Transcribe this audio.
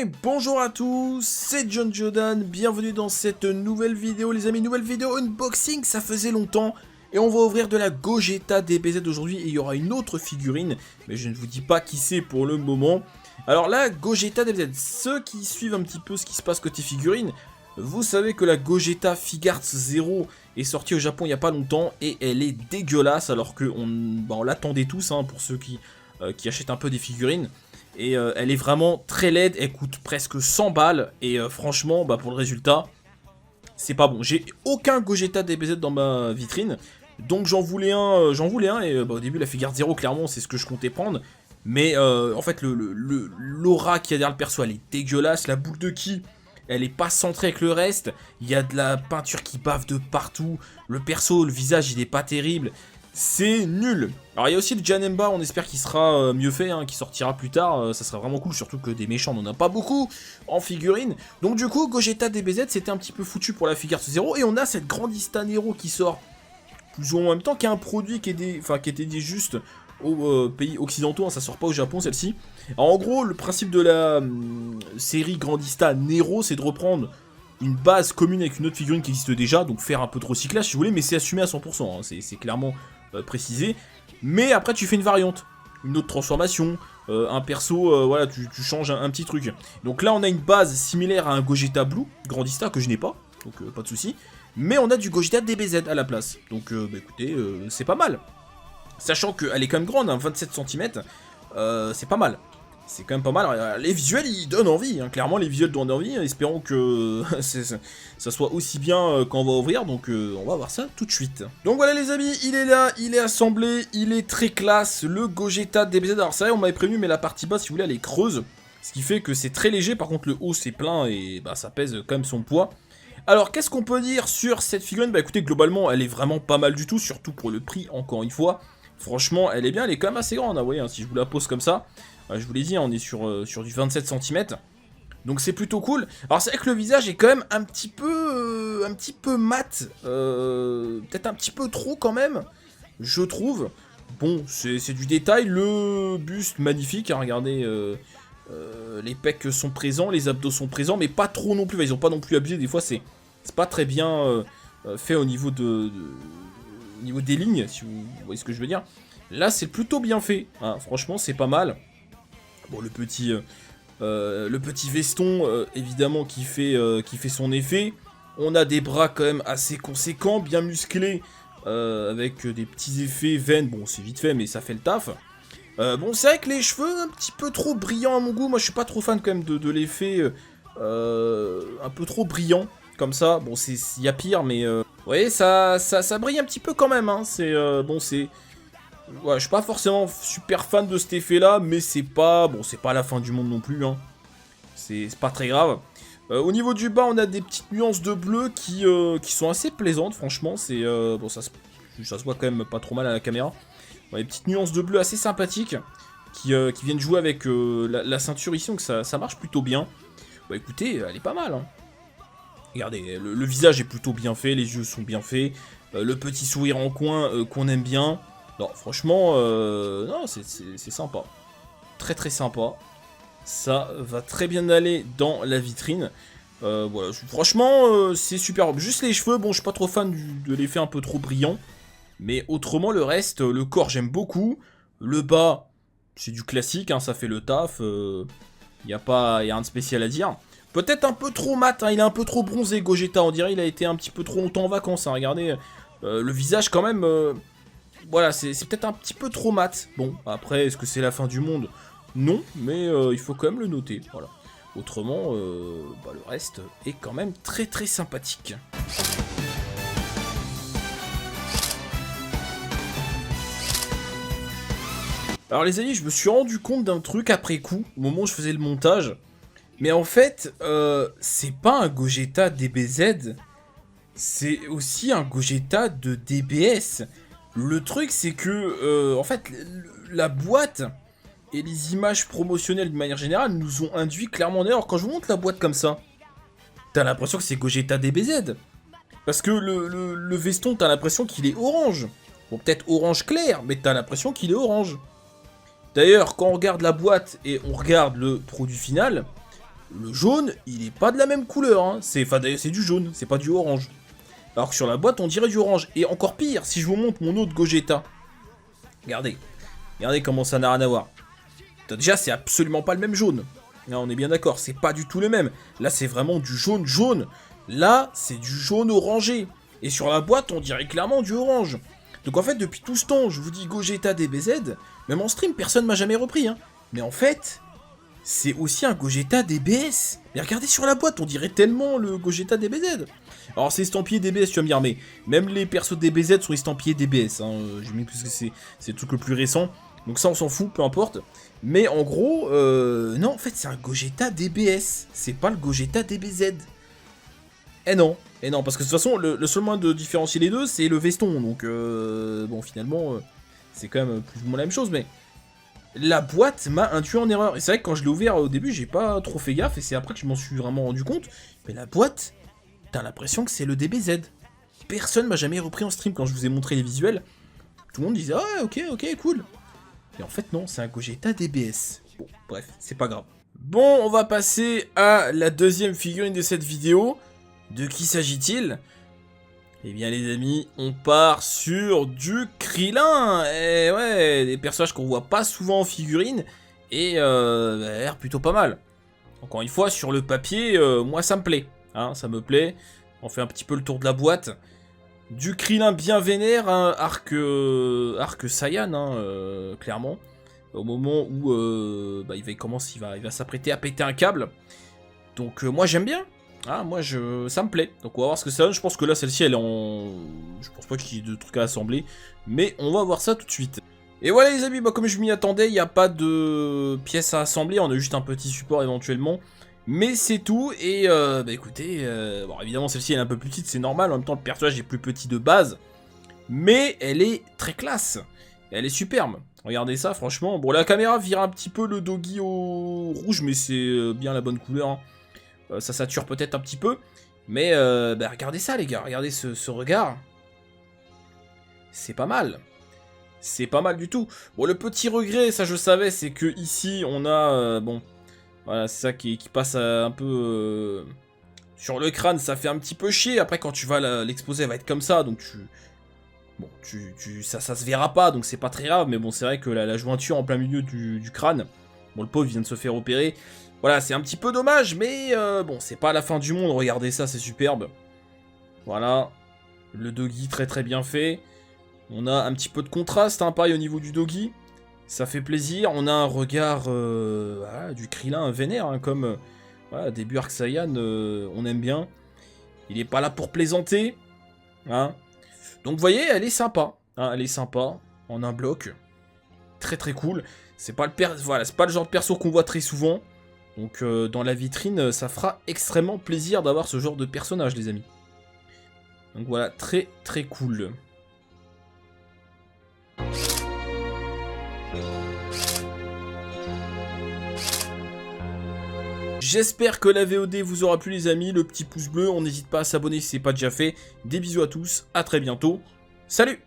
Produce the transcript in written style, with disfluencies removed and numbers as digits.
Et bonjour à tous, c'est John Jordan, bienvenue dans cette nouvelle vidéo les amis, nouvelle vidéo unboxing, ça faisait longtemps. Et on va ouvrir de la Gogeta DBZ aujourd'hui et il y aura une autre figurine, mais je ne vous dis pas qui c'est pour le moment. Alors là, Gogeta DBZ, ceux qui suivent un petit peu ce qui se passe côté figurine, vous savez que la Gogeta Figuarts 0 est sortie au Japon il n'y a pas longtemps et elle est dégueulasse alors qu'on l'attendait tous pour ceux qui achètent un peu des figurines. Et elle est vraiment très laide, elle coûte presque 100 balles et franchement pour le résultat c'est pas bon. J'ai aucun Gogeta DBZ dans ma vitrine, donc j'en voulais un et au début la Figuarts 0 clairement c'est ce que je comptais prendre. Mais en fait l'aura qu'il y a derrière le perso elle est dégueulasse, la boule de ki elle est pas centrée avec le reste, il y a de la peinture qui bave de partout, le perso, le visage il est pas terrible. C'est nul. Alors il y a aussi le Janemba, on espère qu'il sera mieux fait, qui sortira plus tard, ça serait vraiment cool, surtout que des méchants on n'en a pas beaucoup en figurine. Donc du coup Gogeta DBZ c'était un petit peu foutu pour la Figuarts 0 et on a cette Grandista Nero qui sort plus ou moins en même temps, qui est un produit qui est dédié juste aux pays occidentaux, ça sort pas au Japon celle-ci. Alors en gros le principe de la série Grandista Nero c'est de reprendre une base commune avec une autre figurine qui existe déjà, donc faire un peu de recyclage si vous voulez, mais c'est assumé à 100%, c'est clairement précisé. Mais après tu fais une variante, une autre transformation, un perso, voilà, tu changes un petit truc. Donc là on a une base similaire à un Gogeta Blue, Grandista, que je n'ai pas, donc pas de souci. Mais on a du Gogeta DBZ à la place, donc écoutez, c'est pas mal. Sachant qu'elle est quand même grande, 27 cm, c'est pas mal. C'est quand même pas mal. Alors, les visuels ils donnent envie, clairement les visuels donnent envie, espérons que ça soit aussi bien quand on va ouvrir, donc on va voir ça tout de suite. Donc voilà les amis, il est là, il est assemblé, il est très classe, le Gogeta DBZ. Alors c'est vrai on m'avait prévenu mais la partie basse si vous voulez elle est creuse, ce qui fait que c'est très léger, par contre le haut c'est plein et ça pèse quand même son poids. Alors qu'est-ce qu'on peut dire sur cette figurine? Écoutez globalement elle est vraiment pas mal du tout, surtout pour le prix encore une fois. Franchement elle est bien, elle est quand même assez grande, vous voyez, si je vous la pose comme ça. Je vous l'ai dit, on est sur du 27 cm. Donc c'est plutôt cool. Alors c'est vrai que le visage est quand même un petit peu mat. Peut-être un petit peu trop quand même, je trouve. Bon, c'est du détail. Le buste magnifique, regardez. Les pecs sont présents, les abdos sont présents, mais pas trop non plus. Ils ont pas non plus abusé. Des fois c'est pas très bien fait au niveau au niveau des lignes, si vous voyez ce que je veux dire. Là c'est plutôt bien fait. Franchement c'est pas mal. Bon, le petit veston, évidemment, qui fait son effet. On a des bras quand même assez conséquents, bien musclés, avec des petits effets veines. Bon, c'est vite fait, mais ça fait le taf. Bon, c'est vrai que les cheveux, un petit peu trop brillants à mon goût. Moi, je suis pas trop fan quand même de l'effet un peu trop brillant, comme ça. Bon, il y a pire, mais... vous voyez, ça brille un petit peu quand même. Bon, c'est... Ouais, je suis pas forcément super fan de cet effet là, mais c'est pas la fin du monde non plus, c'est pas très grave. Au niveau du bas on a des petites nuances de bleu qui sont assez plaisantes, franchement, c'est bon, ça se voit quand même pas trop mal à la caméra. Des petites nuances de bleu assez sympathiques qui viennent jouer avec la ceinture ici, donc ça marche plutôt bien. Écoutez, elle est pas mal, Regardez, le visage est plutôt bien fait, les yeux sont bien faits, le petit sourire en coin qu'on aime bien. Non, franchement, non, c'est sympa. Très très sympa. Ça va très bien aller dans la vitrine. Voilà, franchement, c'est super. Juste les cheveux, bon, je suis pas trop fan de l'effet un peu trop brillant. Mais autrement, le reste, le corps, j'aime beaucoup. Le bas, c'est du classique, ça fait le taf. Y a rien de spécial à dire. Peut-être un peu trop mat, il est un peu trop bronzé, Gogeta. On dirait il a été un petit peu trop longtemps en vacances. Regardez, le visage quand même... Voilà, c'est peut-être un petit peu trop mat. Bon, après, est-ce que c'est la fin du monde? Non, mais il faut quand même le noter. Voilà. Autrement, le reste est quand même très très sympathique. Alors les amis, je me suis rendu compte d'un truc après coup, au moment où je faisais le montage. Mais en fait, c'est pas un Gogeta DBZ, c'est aussi un Gogeta de DBS. Le truc c'est que, en fait, la boîte et les images promotionnelles de manière générale nous ont induit clairement en erreur. Quand je vous montre la boîte comme ça, t'as l'impression que c'est Gogeta DBZ. Parce que le veston, t'as l'impression qu'il est orange. Bon, peut-être orange clair, mais t'as l'impression qu'il est orange. D'ailleurs, quand on regarde la boîte et on regarde le produit final, le jaune, il est pas de la même couleur, hein. C'est du jaune, c'est pas du orange. Alors que sur la boîte, on dirait du orange. Et encore pire, si je vous montre mon autre Gogeta. Regardez. Regardez comment ça n'a rien à voir. Déjà, c'est absolument pas le même jaune. Là, on est bien d'accord, c'est pas du tout le même. Là, c'est vraiment du jaune jaune. Là, c'est du jaune orangé. Et sur la boîte, on dirait clairement du orange. Donc en fait, depuis tout ce temps, je vous dis Gogeta DBZ. Même en stream, personne m'a jamais repris. Hein. Mais en fait, c'est aussi un Gogeta DBS. Mais regardez sur la boîte, on dirait tellement le Gogeta DBZ. Alors c'est estampillé DBS, tu vas me dire, mais même les persos DBZ sont estampillés DBS. Hein. J'ai mis parce que c'est le truc le plus récent. Donc ça, on s'en fout, peu importe. Mais en gros, non, en fait, c'est un Gogeta DBS. C'est pas le Gogeta DBZ. Eh non, parce que de toute façon, le seul moyen de différencier les deux, c'est le veston. Donc, bon, finalement, c'est quand même plus ou moins la même chose, mais la boîte m'a induit en erreur. Et c'est vrai que quand je l'ai ouvert au début, j'ai pas trop fait gaffe, et c'est après que je m'en suis vraiment rendu compte. Mais la boîte, t'as l'impression que c'est le DBZ. Personne m'a jamais repris en stream quand je vous ai montré les visuels. Tout le monde disait, ah, ok, cool. Et en fait, non, c'est un Gogeta DBS. Bon, bref, c'est pas grave. Bon, on va passer à la deuxième figurine de cette vidéo. De qui s'agit-il? Eh bien les amis, on part sur du Krillin. Et ouais, des personnages qu'on voit pas souvent en figurine. Et l'air plutôt pas mal. Encore une fois, sur le papier, moi ça me plaît. Hein, ça me plaît. On fait un petit peu le tour de la boîte. Du Krillin bien vénère, hein, arc Saiyan, hein, clairement. Au moment où il va s'apprêter à péter un câble. Donc moi j'aime bien. Ah, moi, ça me plaît. Donc, on va voir ce que ça donne. Je pense que là, celle-ci, elle est en... Je pense pas qu'il y ait de trucs à assembler. Mais on va voir ça tout de suite. Et voilà, les amis, bah, comme je m'y attendais, il n'y a pas de pièces à assembler. On a juste un petit support, éventuellement. Mais c'est tout. Et, écoutez... bon, évidemment, celle-ci, elle est un peu plus petite. C'est normal. En même temps, le personnage est plus petit de base. Mais elle est très classe. Elle est superbe. Regardez ça, franchement. Bon, la caméra vire un petit peu le doggy au rouge. Mais c'est bien la bonne couleur, hein. Ça sature peut-être un petit peu. Mais regardez ça les gars. Regardez ce regard. C'est pas mal. C'est pas mal du tout. Bon, le petit regret, ça je savais, c'est que ici on a... bon, voilà, c'est ça qui passe un peu... sur le crâne, ça fait un petit peu chier. Après quand tu vas l'exposer, elle va être comme ça. Donc bon, ça se verra pas, donc c'est pas très grave. Mais bon, c'est vrai que la jointure en plein milieu du crâne... Bon, le pauvre vient de se faire opérer. Voilà, c'est un petit peu dommage, mais bon, c'est pas la fin du monde. Regardez ça, c'est superbe. Voilà, le doggy très très bien fait. On a un petit peu de contraste, hein, pareil au niveau du doggy. Ça fait plaisir. On a un regard voilà, du Krillin vénère, hein, comme voilà, début Arc Saiyan, on aime bien. Il est pas là pour plaisanter. Hein. Donc vous voyez, elle est sympa. Hein, elle est sympa, en un bloc. Très très cool. C'est pas voilà, c'est pas le genre de perso qu'on voit très souvent. Donc dans la vitrine, ça fera extrêmement plaisir d'avoir ce genre de personnage, les amis. Donc voilà, très très cool. J'espère que la VOD vous aura plu les amis, le petit pouce bleu, on n'hésite pas à s'abonner si ce n'est pas déjà fait. Des bisous à tous, à très bientôt, salut!